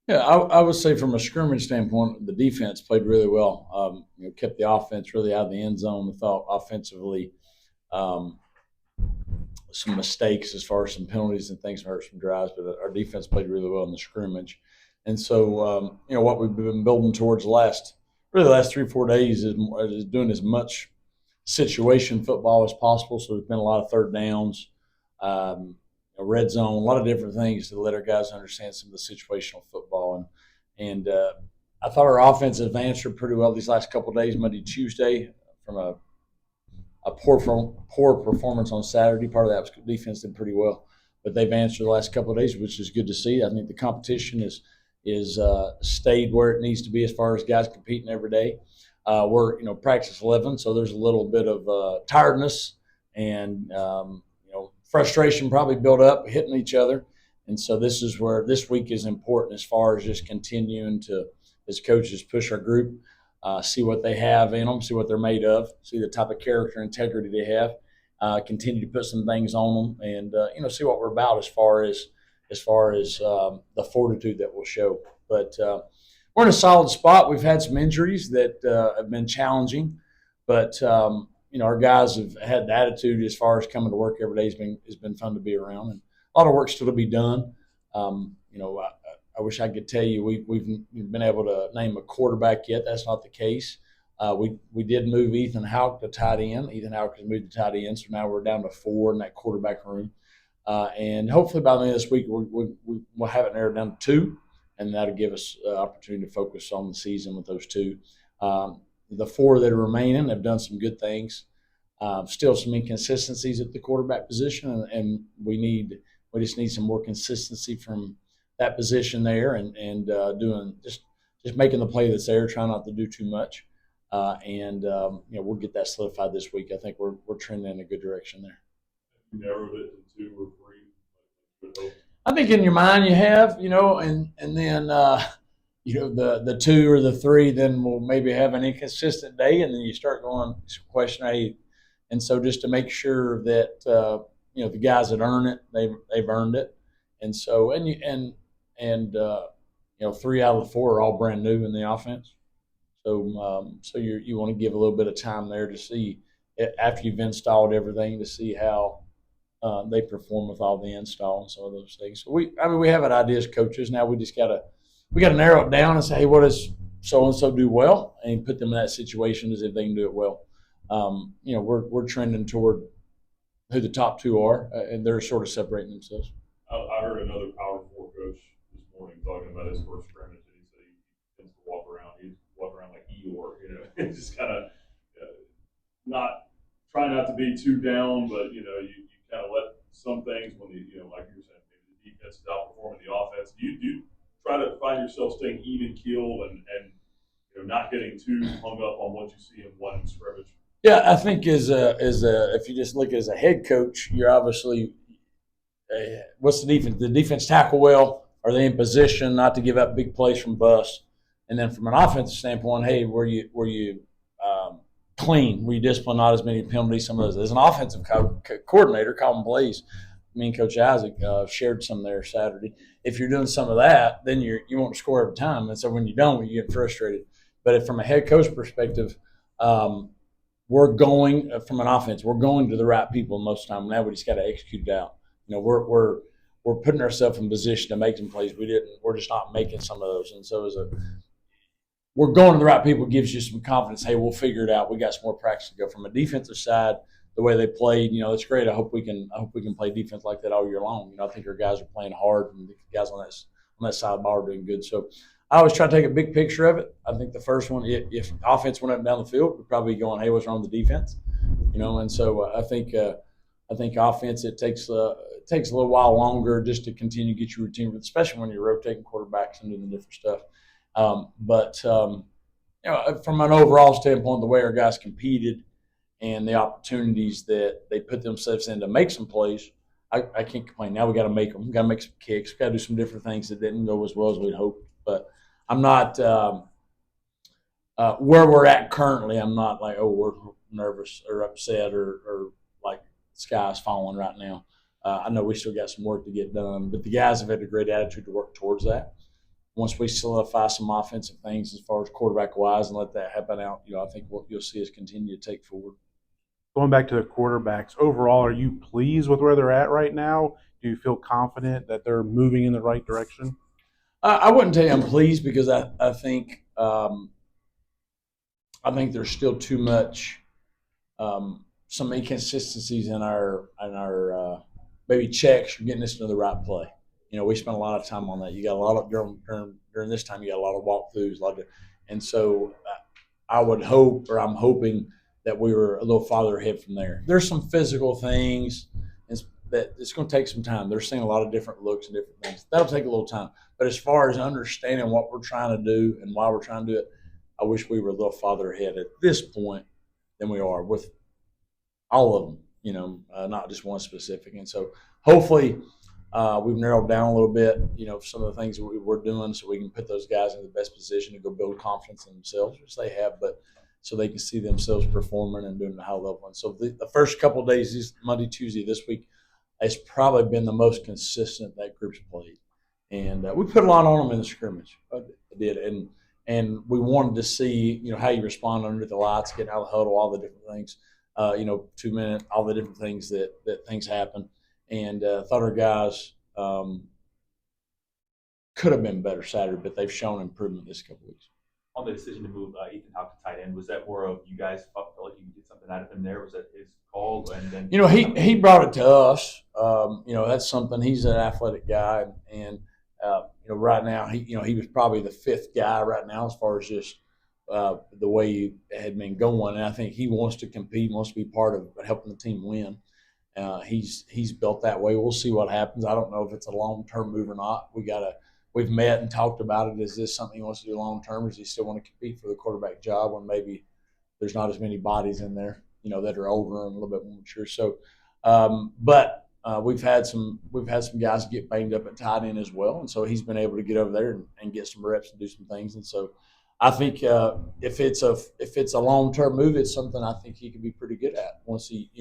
Yeah, I would say from a scrimmage standpoint, the defense played really well. Kept the offense really out of the end zone. I thought offensively, um, some mistakes as far as some penalties and things hurt some drives, but our defense played really well in the scrimmage. And so, what we've been building towards the last 3 or 4 days is doing as much situation football as possible. So there's been a lot of third downs, red zone, a lot of different things to let our guys understand some of the situational football. And I thought our offense have answered pretty well these last couple of days, Monday, Tuesday, from a poor performance on Saturday. Part of that was defense did pretty well, but they've answered the last couple of days, which is good to see. I think the competition is stayed where it needs to be as far as guys competing every day. We're practice 11, so there's a little bit of tiredness and frustration probably built up hitting each other. And so this is where this week is important as far as just continuing to, as coaches, push our group, see what they have in them, see what they're made of, see the type of character and integrity they have, continue to put some things on them, and see what we're about as far as the fortitude that we'll show. But we're in a solid spot. We've had some injuries that have been challenging, but our guys have had the attitude as far as coming to work every day has been fun to be around, and a lot of work still to be done. I wish I could tell you we've been able to name a quarterback yet. That's not the case. We did move Ethan Houck to tight end. Ethan Houck has moved to tight end, so now we're down to 4 in that quarterback room. And hopefully by the end of this week, we'll have it narrowed down to 2, and that'll give us opportunity to focus on the season with those 2. The 4 that are remaining have done some good things. Still some inconsistencies at the quarterback position, and we just need some more consistency from that position there, and doing just making the play that's there, trying not to do too much, and we'll get that solidified this week. I think we're trending in a good direction there. You narrowed it to 2 or 3. I think in your mind you have, and then the 2 or the 3, then we'll maybe have an inconsistent day, and then you start going question 8, and so just to make sure that the guys that earn it, they've earned it, and so and 3 out of the 4 are all brand new in the offense, so you want to give a little bit of time there to see after you've installed everything to see how they perform with all the install and some of those things. So we have an idea as coaches. Now we just gotta narrow it down and say, hey, what does so and so do well, and put them in that situation as if they can do it well. We're trending toward who the top 2 are, and they're sort of separating themselves. I heard another Power 4 coach this morning talking about his first scrimmage, and he said he tends to walk around. He's walk around like Eeyore, just kind of not trying not to be too down, but you kind of let some things when like you were saying, maybe the defense is outperforming the offense. Do you try to find yourself staying even keeled and not getting too hung up on what you see in one scrimmage? Yeah, I think if you just look as a head coach, you're obviously what's the defense? The defense tackle well? Are they in position not to give up big plays from bust? And then from an offensive standpoint, hey, were you clean? Were you disciplined? Not as many penalties? Some of those. As an offensive coordinator, calling plays. Me and Coach Isaac shared some there Saturday. If you're doing some of that, then you want to score every time, and so when you don't, you get frustrated. But from a head coach perspective, we're going from an offense. We're going to the right people most of the time. Now we just got to execute it out. We're putting ourselves in position to make some plays. We're just not making some of those. And so we're going to the right people gives you some confidence. Hey, we'll figure it out. We got some more practice to go. From a defensive side, the way they played, it's great. I hope we can play defense like that all year long. I think our guys are playing hard, and the guys on that side of the ball are doing good. So I always try to take a big picture of it. I think the first one, if offense went up and down the field, we'd probably be going, hey, what's wrong with the defense? And so I think offense, it takes a little while longer just to continue to get your routine, especially when you're rotating quarterbacks and doing the different stuff. But from an overall standpoint, the way our guys competed and the opportunities that they put themselves in to make some plays, I can't complain. Now we got to make them. We got to make some kicks. We got to do some different things that didn't go as well as we'd hoped. But I'm not where we're at currently. I'm not like, oh, we're nervous or upset or like the sky's falling right now. I know we still got some work to get done, but the guys have had a great attitude to work towards that. once we solidify some offensive things as far as quarterback wise and let that happen out, I think you'll see us continue to take forward. Going back to the quarterbacks, overall, are you pleased with where they're at right now? Do you feel confident that they're moving in the right direction? I wouldn't tell you I'm pleased because I think there's still too much some inconsistencies in our maybe checks or getting us into the right play. We spent a lot of time on that. You got a lot of during this time. You got a lot of walkthroughs, and so I would hope, or I'm hoping, that we were a little farther ahead from there. There's some physical things that it's going to take some time. They're seeing a lot of different looks and different things. That'll take a little time. But as far as understanding what we're trying to do and why we're trying to do it, I wish we were a little farther ahead at this point than we are with all of them, not just one specific. And so hopefully we've narrowed down a little bit, some of the things that we're doing so we can put those guys in the best position to go build confidence in themselves, which they have, but so they can see themselves performing and doing the high level. And so the first couple of days, this Monday, Tuesday, this week, has probably been the most consistent that group's played. And we put a lot on them in the scrimmage. I did. And we wanted to see, how you respond under the lights, getting out of the huddle, all the different things, 2 minute, all the different things that things happen. And thought our guys could have been better Saturday, but they've shown improvement this couple weeks. On the decision to move Ethan Houck to tight end, was that more of you guys felt like you could get something out of him there? Was that his call? And then he brought it to us. That's something. He's an athletic guy, and right now he was probably the fifth guy right now as far as just the way it had been going. And I think he wants to compete, wants to be part of helping the team win. He's built that way. We'll see what happens. I don't know if it's a long-term move or not. We've met and talked about it. Is this something he wants to do long-term, or does he still want to compete for the quarterback job when maybe there's not as many bodies in there, that are older and a little bit more mature. So, but we've had some guys get banged up at tight end as well, and so he's been able to get over there and get some reps and do some things. And so I think if it's a long-term move, it's something I think he could be pretty good at once he,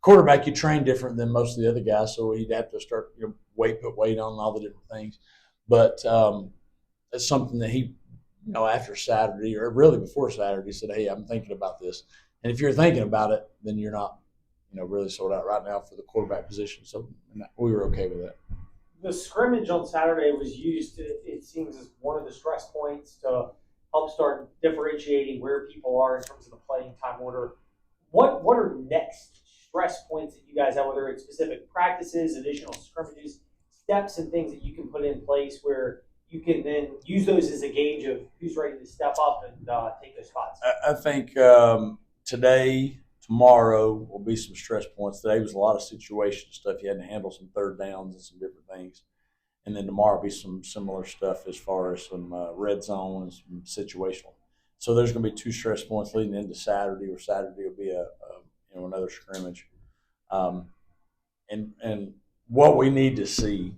quarterback, you train different than most of the other guys, so he'd have to start, put weight on all the different things. But it's something that he, after Saturday or really before Saturday, said, "Hey, I'm thinking about this." And if you're thinking about it, then you're not, really sold out right now for the quarterback position. So we were okay with that. The scrimmage on Saturday was used, it seems, as one of the stress points to help start differentiating where people are in terms of the playing time order. What are next stress points that you guys have, whether it's specific practices, additional scrimmages, steps and things that you can put in place where you can then use those as a gauge of who's ready to step up and take those spots? I think today, tomorrow will be some stress points. Today was a lot of situation stuff. You had to handle some third downs and some different things. And then tomorrow will be some similar stuff as far as some red zone and some situational. So there's going to be two stress points leading into Saturday, or Saturday will be another scrimmage. And what we need to see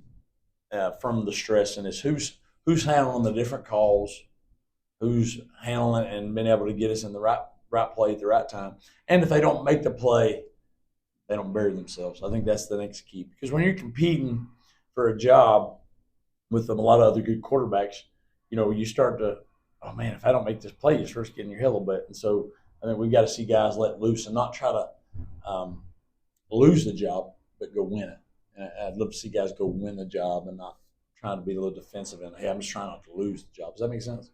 from the stressing is who's handling the different calls, who's handling it and being able to get us in the right play at the right time. And if they don't make the play, they don't bury themselves. I think that's the next key. Because when you're competing for a job with a lot of other good quarterbacks, you start to, oh man, if I don't make this play, you start getting your head a little bit. And so I think we've got to see guys let loose and not try to lose the job, but go win it. And I'd love to see guys go win the job and not trying to be a little defensive and, hey, I'm just trying not to lose the job. Does that make sense?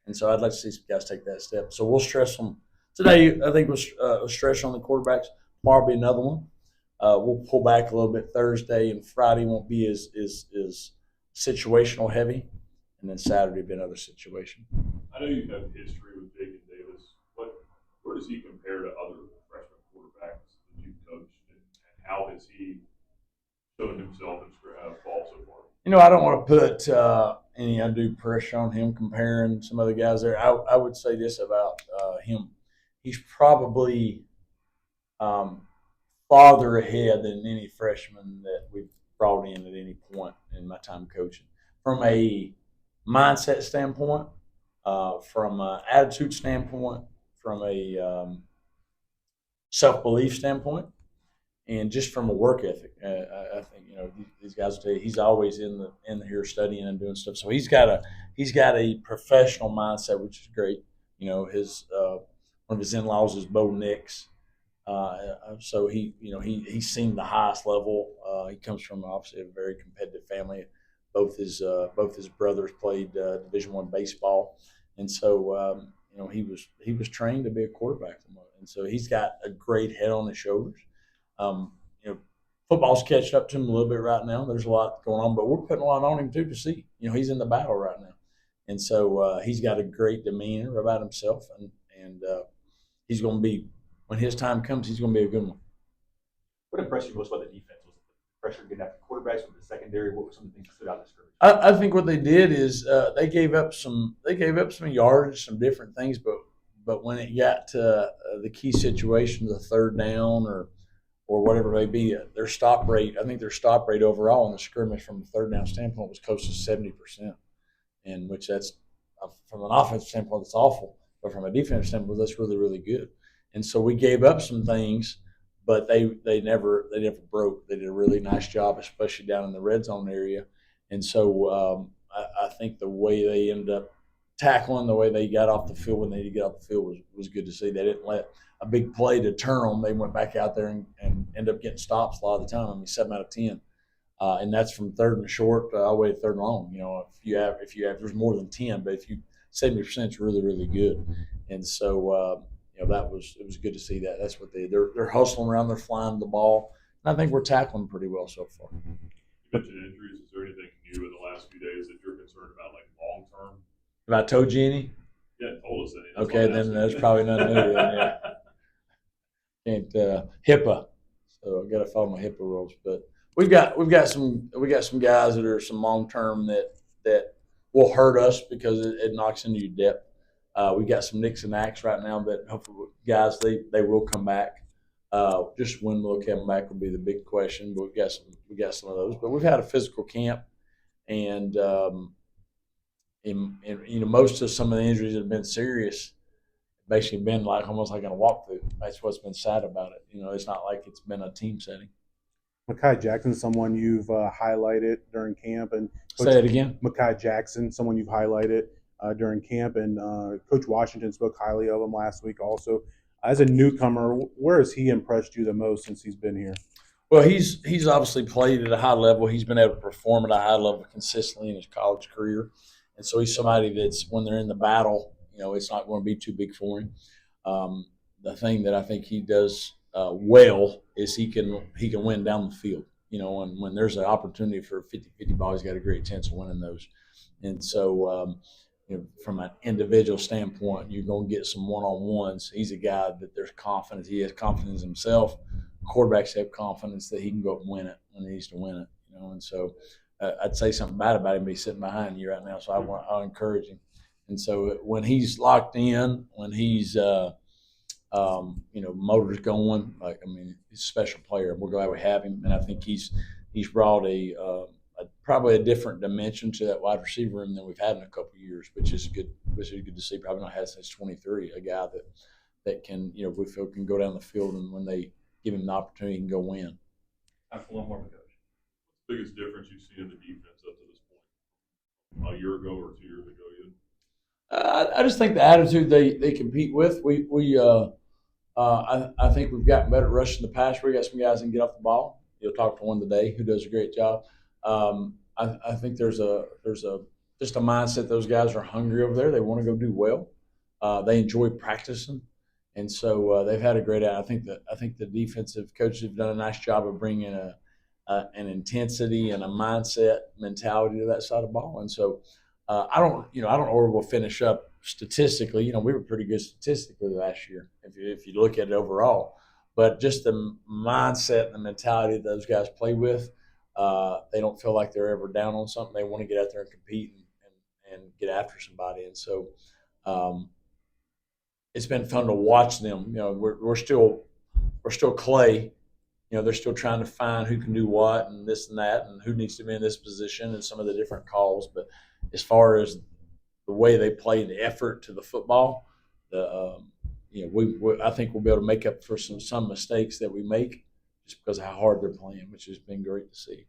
And so I'd like to see some guys take that step. So we'll stress them. Today, I think we'll stress on the quarterbacks. Tomorrow will be another one. We'll pull back a little bit Thursday, and Friday won't be as situational heavy. And then Saturday will be another situation. I know you have history with Jacob Davis. Where does he compare to other freshman quarterbacks that you've coached, and how has he shown himself in fall so far? I don't want to put any undue pressure on him comparing some other guys there. I would say this about him. He's probably farther ahead than any freshman that we've brought in at any point in my time coaching. From a mindset standpoint, from an attitude standpoint, from a self-belief standpoint, and just from a work ethic. I think these guys will tell you he's always in here studying and doing stuff. So he's got a professional mindset, which is great. His one of his in-laws is Bo Nix. So he's seen the highest level. He comes from obviously a very competitive family. Both his brothers played Division I baseball, and so he was trained to be a quarterback, and so he's got a great head on his shoulders. Um, you know, Football's catching up to him a little bit right now. There's a lot going on, but we're putting a lot on him too to see. He's in the battle right now, and so he's got a great demeanor about himself, and he's going to be, when his time comes, he's going to be a good one. What impressed you most about the defense? Was it the pressure getting after quarterbacks with the secondary? What were some of the things that stood out in the scrimmage? I think what they did is they gave up some yardage, some different things, but when it got to the key situation, the third down or whatever it may be, their stop rate overall in the scrimmage from a third down standpoint was close to 70%, and which that's from an offensive standpoint, it's awful, but from a defensive standpoint, that's really, really good. And so we gave up some things, but they never broke. They did a really nice job, especially down in the red zone area. And so I think the way they ended up tackling, the way they got off the field when they needed to get off the field was good to see. They didn't let a big play deter them. They went back out there and ended up getting stops a lot of the time. 7 out of 10. And that's from third and short all the way to third and long. If you have there's more than 10, but if you 70% is really, really good. And so it was good to see that. That's what they're hustling around, they're flying the ball, and I think we're tackling pretty well so far. You mentioned injuries. Is there anything new in the last few days that you're concerned about, like long term? Have I told you any? Yeah, told us that. Okay, then there's probably nothing new. Yeah. Can't HIPAA, so I got to follow my HIPAA rules. But we've got some guys that are some long term that will hurt us because it knocks into your depth. We got some nicks and knacks right now that hopefully guys they will come back. Just when they'll come back will be the big question. But we got some of those. But we've had a physical camp, and most of some of the injuries that have been serious, basically been like almost like in a walkthrough. That's what's been sad about it. It's not like it's been a team setting. Mekhi Jackson, someone you've highlighted during camp, and Say it again. Mekhi Jackson, someone you've highlighted during camp, and Coach Washington spoke highly of him last week. Also, as a newcomer, where has he impressed you the most since he's been here? Well, he's obviously played at a high level. He's been able to perform at a high level consistently in his college career, and so he's somebody that's when they're in the battle, it's not going to be too big for him. The thing that I think he does well is he can win down the field. And when there's an opportunity for a 50-50 ball, he's got a great chance of winning those. And so, from an individual standpoint, you're going to get some one-on-ones. He's a guy that there's confidence. He has confidence in himself. Quarterbacks have confidence that he can go up and win it when he needs to win it. And so I'd say something bad about him, but he's sitting behind you right now, so I'll encourage him. And so when he's locked in, when he's motors going, he's a special player. We're glad we have him, and I think he's brought probably a different dimension to that wide receiver room than we've had in a couple of years, which is good. Which is good to see. Probably not had since 23. A guy that can, we feel can go down the field, and when they give him the opportunity, he can go win. Time for one more, Coach. What's the biggest difference you've seen in the defense up to this point? A year ago or 2 years ago, even? I just think the attitude they compete with. I think we've gotten better at rushing the passer. We got some guys that can get off the ball. You'll talk to one today who does a great job. I think there's just a mindset. Those guys are hungry over there. They want to go do well. They enjoy practicing, and so they've had a great. I think the defensive coaches have done a nice job of bringing an intensity and a mindset mentality to that side of the ball. And so I don't know where we'll finish up statistically. We were pretty good statistically last year if you look at it overall. But just the mindset and the mentality that those guys play with, they don't feel like they're ever down on something. They want to get out there and compete and get after somebody. And so it's been fun to watch them. We're still clay. They're still trying to find who can do what and this and that and who needs to be in this position and some of the different calls. But as far as the way they play the effort to the football, I think we'll be able to make up for some mistakes that we make just because of how hard they're playing, which has been great to see.